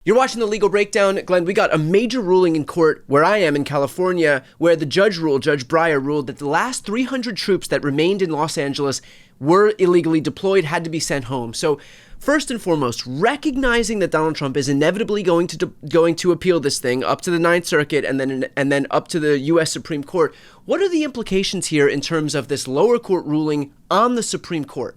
You're watching The Legal Breakdown. Glenn, we got a major ruling in court where I am in California, where the Judge Breyer ruled that the last 300 troops that remained in Los Angeles were illegally deployed, had to be sent home. So first and foremost, recognizing that Donald Trump is inevitably going to appeal this thing up to the Ninth Circuit and then up to the U.S. Supreme Court, what are the implications here in terms of this lower court ruling on the Supreme Court?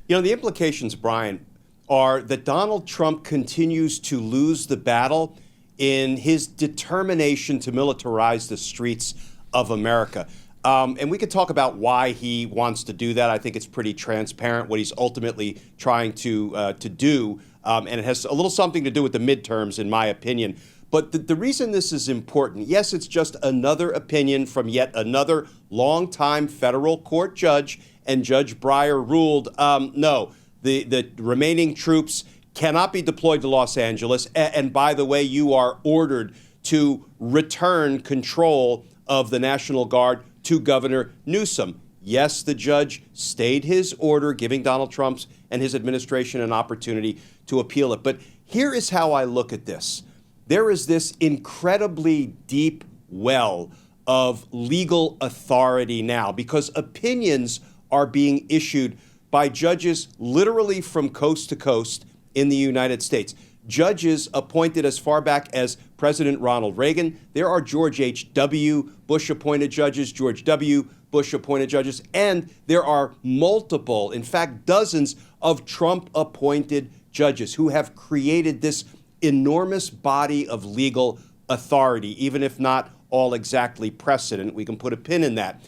You know, the implications, Brian, are that Donald Trump continues to lose the battle in his determination to militarize the streets of America. And we could talk about why he wants to do that. I think it's pretty transparent what he's ultimately trying to do. And it has a little something to do with the midterms, in my opinion. But the reason this is important, yes, it's just another opinion from yet another longtime federal court judge. And Judge Breyer ruled, no. The remaining troops cannot be deployed to Los Angeles. And by the way, you are ordered to return control of the National Guard to Governor Newsom. Yes, the judge stayed his order, giving Donald Trump and his administration an opportunity to appeal it. But here is how I look at this. There is this incredibly deep well of legal authority now because opinions are being issued by judges literally from coast to coast in the United States. Judges appointed as far back as President Ronald Reagan. There are George H.W. Bush-appointed judges, George W. Bush-appointed judges, and there are multiple, in fact, dozens of Trump-appointed judges who have created this enormous body of legal authority, even if not all exactly precedent. We can put a pin in that.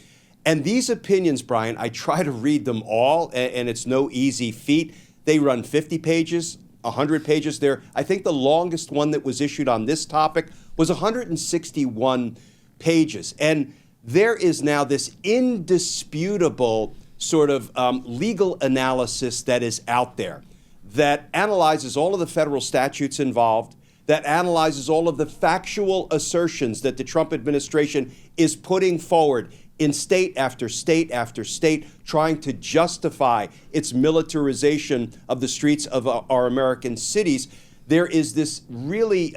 And these opinions, Brian, I try to read them all, and it's no easy feat. They run 50 pages, 100 pages there. I think the longest one that was issued on this topic was 161 pages. And there is now this indisputable sort of legal analysis that is out there that analyzes all of the federal statutes involved, that analyzes all of the factual assertions that the Trump administration is putting forward in state after state after state, trying to justify its militarization of the streets of our American cities. There is this really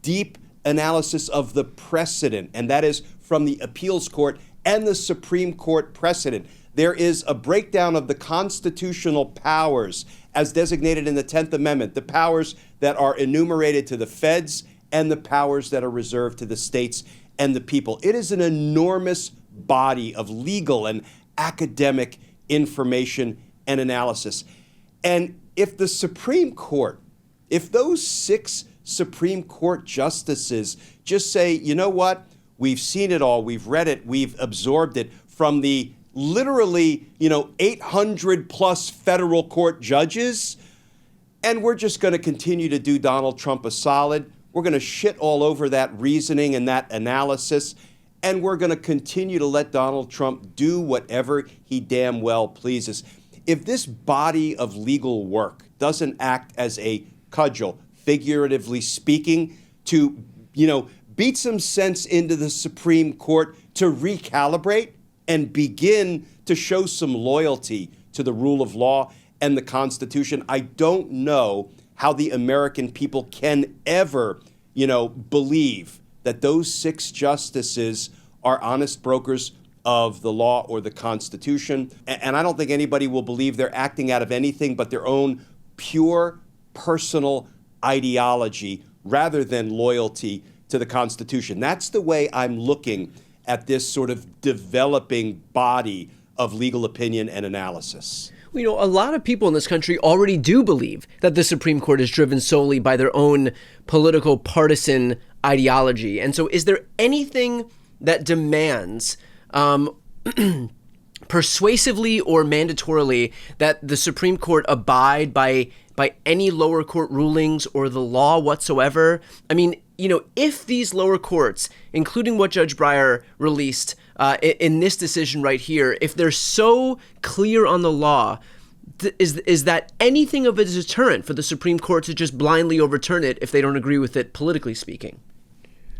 deep analysis of the precedent, and that is from the appeals court and the Supreme Court precedent. There is a breakdown of the constitutional powers as designated in the 10th Amendment, the powers that are enumerated to the feds and the powers that are reserved to the states and the people. It is an enormous body of legal and academic information and analysis. And if the Supreme Court, if those 6 Supreme Court justices just say, you know what, we've seen it all, we've read it, we've absorbed it from the literally, 800 plus federal court judges, and we're just going to continue to do Donald Trump a solid. We're going to shit all over that reasoning and that analysis, and we're going to continue to let Donald Trump do whatever he damn well pleases. If this body of legal work doesn't act as a cudgel, figuratively speaking, to, beat some sense into the Supreme Court to recalibrate and begin to show some loyalty to the rule of law and the Constitution, I don't know how the American people can ever, believe that those 6 justices are honest brokers of the law or the Constitution. And I don't think anybody will believe they're acting out of anything but their own pure personal ideology rather than loyalty to the Constitution. That's the way I'm looking at this sort of developing body of legal opinion and analysis. A lot of people in this country already do believe that the Supreme Court is driven solely by their own political partisan ideology. And so is there anything that demands persuasively or mandatorily that the Supreme Court abide by any lower court rulings or the law whatsoever? I mean, if these lower courts, including what Judge Breyer released in this decision right here, if they're so clear on the law, is that anything of a deterrent for the Supreme Court to just blindly overturn it if they don't agree with it, politically speaking?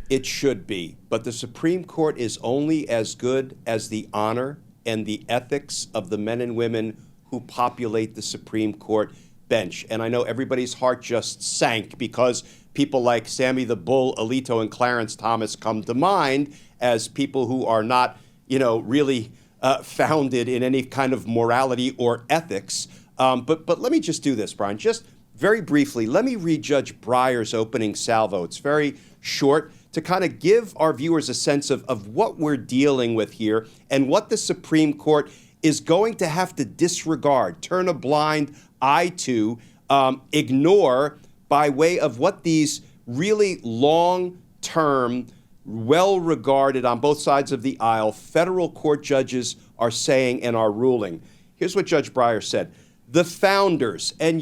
It should be. But the Supreme Court is only as good as the honor and the ethics of the men and women who populate the Supreme Court. bench. And I know everybody's heart just sank because people like Sammy the Bull, Alito, and Clarence Thomas come to mind as people who are not, really founded in any kind of morality or ethics. But let me just do this, Brian. Just very briefly, let me read Judge Breyer's opening salvo. It's very short to kind of give our viewers a sense of what we're dealing with here and what the Supreme Court is going to have to disregard, turn a blind eye to, ignore by way of what these really long-term, well-regarded on both sides of the aisle federal court judges are saying and are ruling. Here's what Judge Breyer said. The founders, and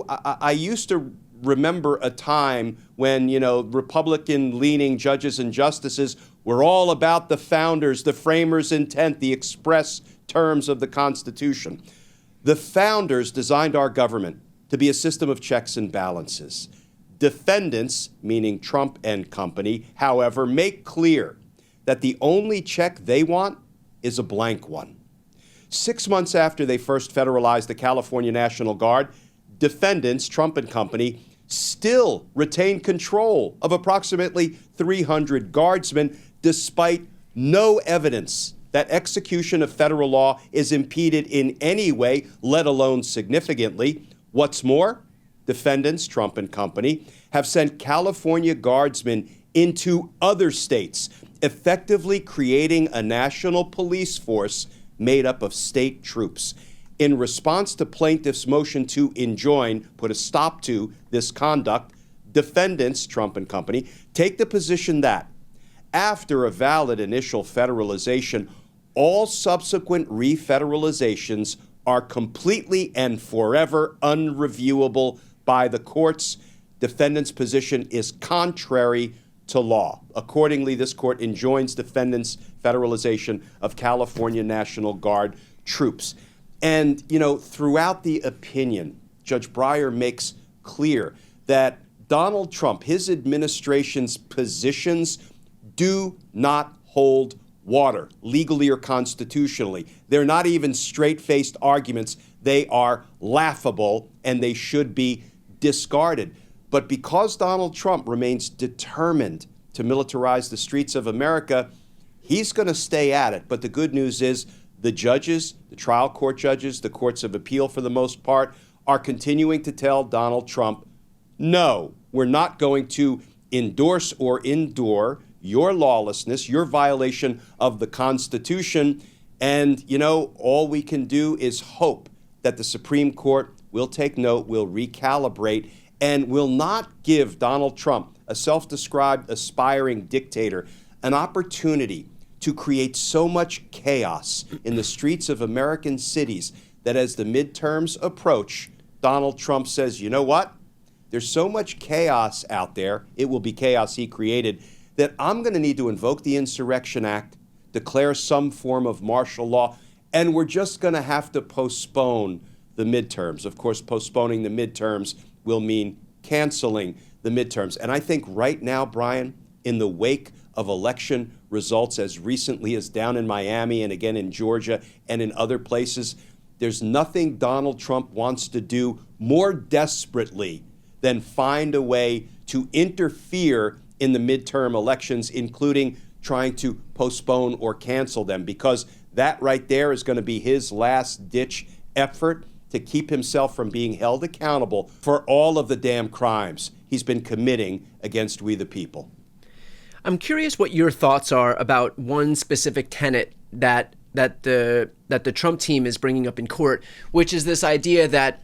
I used to remember a time when, Republican-leaning judges and justices were all about the founders, the framers' intent, the express terms of the Constitution. The founders designed our government to be a system of checks and balances. Defendants, meaning Trump and company, however, make clear that the only check they want is a blank one. 6 months after they first federalized the California National Guard, defendants, Trump and company, still retain control of approximately 300 guardsmen, despite no evidence that execution of federal law is impeded in any way, let alone significantly. What's more, defendants, Trump and company, have sent California guardsmen into other states, effectively creating a national police force made up of state troops. In response to plaintiffs' motion to enjoin, put a stop to this conduct, defendants, Trump and company, take the position that after a valid initial federalization, all subsequent refederalizations are completely and forever unreviewable by the courts. Defendants' position is contrary to law. Accordingly, this court enjoins defendants' federalization of California National Guard troops. And, throughout the opinion, Judge Breyer makes clear that Donald Trump, his administration's positions do not hold water, legally or constitutionally. They're not even straight-faced arguments. They are laughable, and they should be discarded. But because Donald Trump remains determined to militarize the streets of America, he's going to stay at it. But the good news is the judges, the trial court judges, the courts of appeal for the most part, are continuing to tell Donald Trump, no, we're not going to endorse or endure your lawlessness, your violation of the Constitution. And, all we can do is hope that the Supreme Court will take note, will recalibrate, and will not give Donald Trump, a self-described aspiring dictator, an opportunity to create so much chaos in the streets of American cities that as the midterms approach, Donald Trump says, you know what? There's so much chaos out there, it will be chaos he created, that I'm going to need to invoke the Insurrection Act, declare some form of martial law, and we're just going to have to postpone the midterms. Of course, postponing the midterms will mean canceling the midterms. And I think right now, Brian, in the wake of election results as recently as down in Miami and again in Georgia and in other places, there's nothing Donald Trump wants to do more desperately than find a way to interfere in the midterm elections, including trying to postpone or cancel them, because that right there is going to be his last-ditch effort to keep himself from being held accountable for all of the damn crimes he's been committing against we the people. I'm curious what your thoughts are about one specific tenet that the Trump team is bringing up in court, which is this idea that,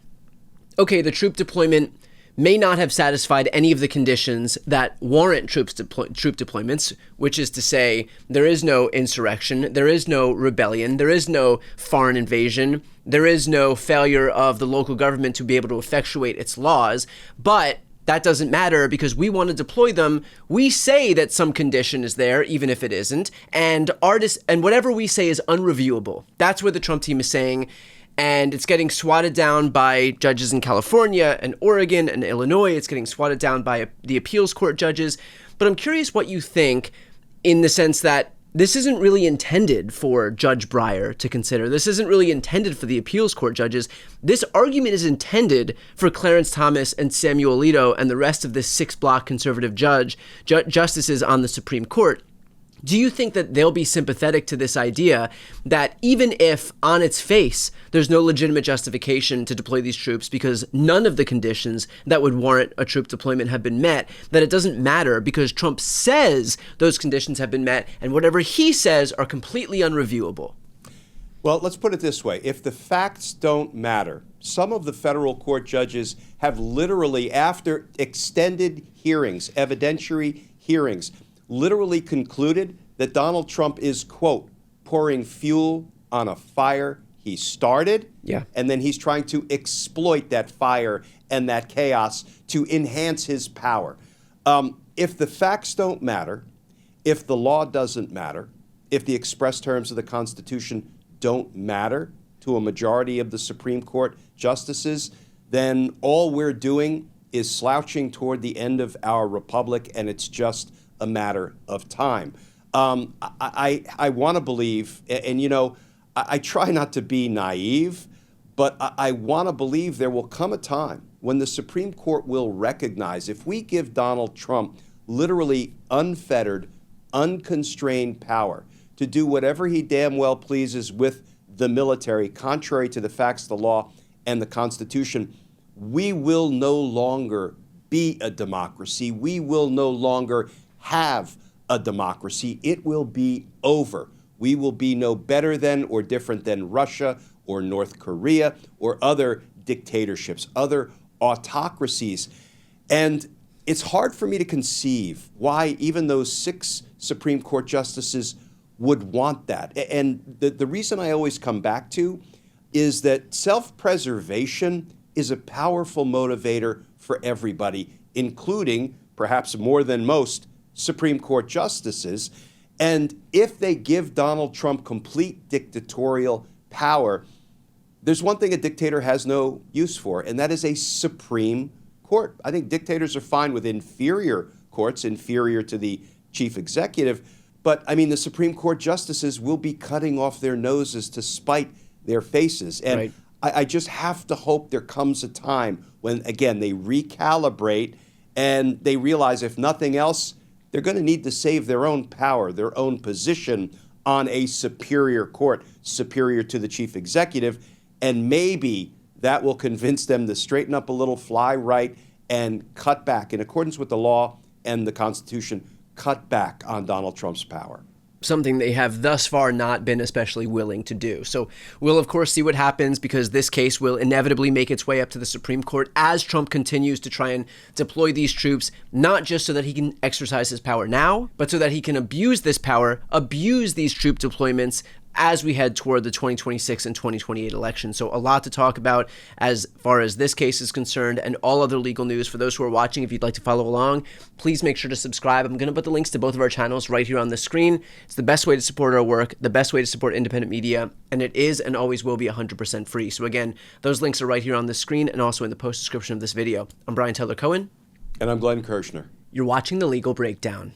okay, the troop deployment may not have satisfied any of the conditions that warrant troop deployments, which is to say there is no insurrection, there is no rebellion, there is no foreign invasion, there is no failure of the local government to be able to effectuate its laws, but that doesn't matter because we want to deploy them. We say that some condition is there, even if it isn't, and whatever we say is unreviewable. That's what the Trump team is saying. And it's getting swatted down by judges in California and Oregon and Illinois. It's getting swatted down by the appeals court judges. But I'm curious what you think in the sense that this isn't really intended for Judge Breyer to consider. This isn't really intended for the appeals court judges. This argument is intended for Clarence Thomas and Samuel Alito and the rest of this six-block conservative justices on the Supreme Court. Do you think that they'll be sympathetic to this idea that even if on its face there's no legitimate justification to deploy these troops because none of the conditions that would warrant a troop deployment have been met, that it doesn't matter because Trump says those conditions have been met and whatever he says are completely unreviewable? Well, let's put it this way. If the facts don't matter, some of the federal court judges have literally, after extended hearings, evidentiary hearings, literally concluded that Donald Trump is, quote, pouring fuel on a fire he started. Yeah. And then he's trying to exploit that fire and that chaos to enhance his power. If the facts don't matter, if the law doesn't matter, if the express terms of the Constitution don't matter to a majority of the Supreme Court justices, then all we're doing is slouching toward the end of our republic, and it's just a matter of time. I want to believe, and you know, I try not to be naive, but I want to believe there will come a time when the Supreme Court will recognize if we give Donald Trump literally unfettered, unconstrained power to do whatever he damn well pleases with the military, contrary to the facts, the law, and the Constitution, we will no longer be a democracy. We will no longer have a democracy. It will be over. We will be no better than or different than Russia or North Korea or other dictatorships, other autocracies. And it's hard for me to conceive why even those 6 Supreme Court justices would want that. And the reason I always come back to is that self-preservation is a powerful motivator for everybody, including, perhaps more than most, Supreme Court justices. And if they give Donald Trump complete dictatorial power, there's one thing a dictator has no use for, and that is a Supreme Court. I think dictators are fine with inferior courts, inferior to the chief executive. But, I mean, the Supreme Court justices will be cutting off their noses to spite their faces. And right. I just have to hope there comes a time when, again, they recalibrate and they realize, if nothing else, they're going to need to save their own power, their own position on a superior court, superior to the chief executive. And maybe that will convince them to straighten up a little, fly right, and cut back, in accordance with the law and the Constitution, cut back on Donald Trump's power. Something they have thus far not been especially willing to do. So we'll, of course, see what happens, because this case will inevitably make its way up to the Supreme Court as Trump continues to try and deploy these troops, not just so that he can exercise his power now, but so that he can abuse this power, abuse these troop deployments as we head toward the 2026 and 2028 elections. So a lot to talk about as far as this case is concerned, and all other legal news. For those who are watching, if you'd like to follow along, please make sure to subscribe. I'm going to put the links to both of our channels right here on the screen. It's the best way to support our work, the best way to support independent media, and it is and always will be 100% free. So again, those links are right here on the screen and also in the post description of this video. I'm Brian Tyler Cohen. And I'm Glenn Kirshner. You're watching The Legal Breakdown.